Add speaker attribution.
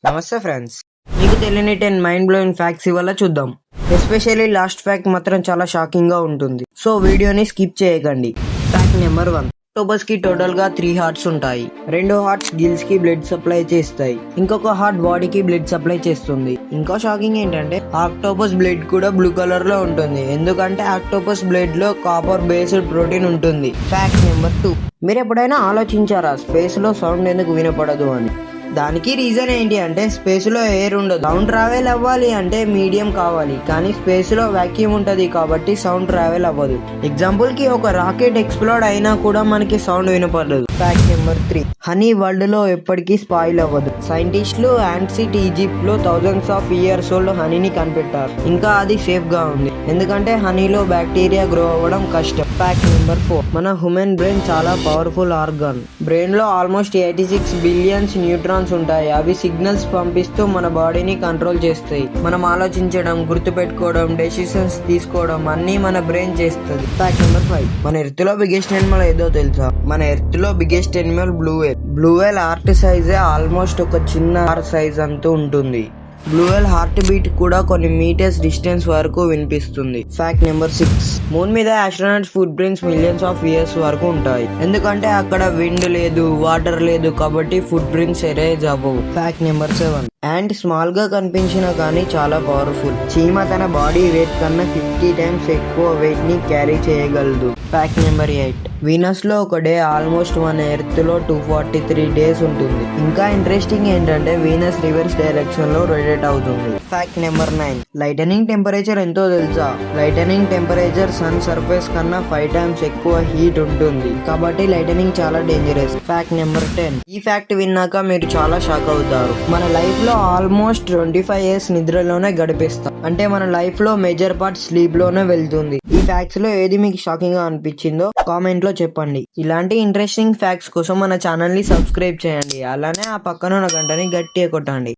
Speaker 1: నమస్తే ఫ్రెండ్స్, మీకు తెలియని 10 మైండ్ బ్లోయింగ్ ఫ్యాక్ట్స్ ఇవాళ చూద్దాం. ఎస్పెషల్లీ లాస్ట్ ఫ్యాక్ట్ మాత్రం చాలా షాకింగ్ గా ఉంటుంది. సో వీడియోని స్కిప్ చేయకండి. Fact number 1. ఆక్టోపస్ కి టోటల్ గా 3 హార్ట్స్ ఉంటాయి. 2 హార్ట్స్ గిల్స్ కి బ్లడ్ సప్లై చేస్తాయి, ఇంకొక హార్ట్ బాడీకి బ్లడ్ సప్లై చేస్తుంది. ఇంకా షాకింగ్ ఏంటంటే ఆక్టోపస్ బ్లడ్ కూడా బ్లూ కలర్ లో ఉంటుంది, ఎందుకంటే ఆక్టోపస్ బ్లడ్ లో కాపర్ బేస్డ్ ప్రోటీన్ ఉంటుంది. Fact number 2. మీరు ఎప్పుడైనా ఆలోచించారా స్పేస్ లో సౌండ్ ఎందుకు వినపడదు అని? దానికి రీజన్ ఏంటి అంటే స్పేస్ లో ఎయిర్ ఉండదు. సౌండ్ ట్రావెల్ అవ్వాలి అంటే మీడియం కావాలి, కానీ స్పేస్ లో వాక్యూమ్ ఉంటది కాబట్టి సౌండ్ ట్రావెల్ అవ్వదు. ఎగ్జాంపుల్ కి ఒక రాకెట్ ఎక్స్ప్లోడ్ అయినా కూడా మనకి సౌండ్ వినపడదు. Fact number 3. హనీ వరల్డ్ లో ఎప్పటికీ స్పాయిల్ అవ్వదు. సైంటిస్టులు యాంసిట్ ఈజిప్ట్ లో థౌజండ్స్ ఆఫ్ ఇయర్స్ ఓల్డ్ హనీని కనిపెట్టారు. ఇంకా అది సేఫ్ గా ఉంది, ఎందుకంటే హనీలో బ్యాక్టీరియా గ్రో అవ్వడం కష్టం. Fact number 4. మన హ్యూమన్ బ్రెయిన్ చాలా పవర్ఫుల్ ఆర్గాన్. బ్రెయిన్ లో ఆల్మోస్ట్ 86 బిలియన్స్ న్యూట్రాన్స్ ఉంటాయి. అవి సిగ్నల్స్ పంపిస్తూ మన బాడీని కంట్రోల్ చేస్తాయి. మనం ఆలోచించడం, గుర్తుపెట్టుకోవడం, డెసిషన్స్ తీసుకోవడం అన్ని మన బ్రెయిన్ చేస్తుంది. Fact number 5. మన ఎర్త్ లో బిగ్గెస్ట్ ఎనిమల్ ఏదో తెలుసా? మన ఎర్త్ లో biggest animal blue whale. Blue whale heart సైజే ఆల్మోస్ట్ ఒక చిన్న కార్ సైజ్ అంటూ ఉంటుంది. బ్లూ వేల్ హార్ట్ బీట్ కూడా కొన్ని మీటర్స్ డిస్టెన్స్ వరకు వినిపిస్తుంది. Fact number 6. మూన్ మీద astronauts foot prints millions of years వరకు ఉంటాయి, ఎందుకంటే అక్కడ విండ్ లేదు, వాటర్ లేదు, కాబట్టి ఫుట్ ప్రింట్స్ ఎరేజ్ అవ్వవు. Fact number 7. యాంట్ స్మాల్ గా కనిపించినా కానీ చాలా పవర్ఫుల్. చీమ తన బాడీ వెయిట్ కన్నా 50 టైమ్స్ ఎక్కువ వెయిట్ ని క్యారీ చేయగలదు. Fact number 8. వీనస్ లో ఒక డే ఆల్మోస్ట్ మన ఎర్త్ లో 243 డేస్ ఉంటుంది. ఇంకా ఇంట్రెస్టింగ్ ఏంటంటే వీనస్ రివర్స్ డైరెక్షన్ లో రొటేట్ అవుతుంది. Fact number 9. లైటనింగ్ టెంపరేచర్ ఎంతో తెలుసా? లైటనింగ్ టెంపరేచర్ సన్ సర్ఫేస్ కన్నా 5 టైమ్స్ ఎక్కువ హీట్ ఉంటుంది, కాబట్టి లైటనింగ్ చాలా డేంజరస్. Fact number 10. ఈ ఫ్యాక్ట్ విన్నాక మీరు చాలా షాక్ అవుతారు. మన లైఫ్ లో ఆల్మోస్ట్ 25 ఇయర్స్ నిద్రలోనే గడిపిస్తాం, అంటే మన లైఫ్ లో మేజర్ పార్ట్ స్లీప్ లోనే వెళ్తుంది. ఈ ఫ్యాక్ట్స్ లో ఏది మీకు షాకింగ్ గా అనిపించిందో కామెంట్ లో చెప్పండి. ఇలాంటి ఇంట్రెస్టింగ్ ఫ్యాక్ట్స్ కోసం మన ఛానల్ ని సబ్స్క్రైబ్ చేయండి, అలానే ఆ పక్కన ఉన్న గంటని గట్టిగా కొట్టండి.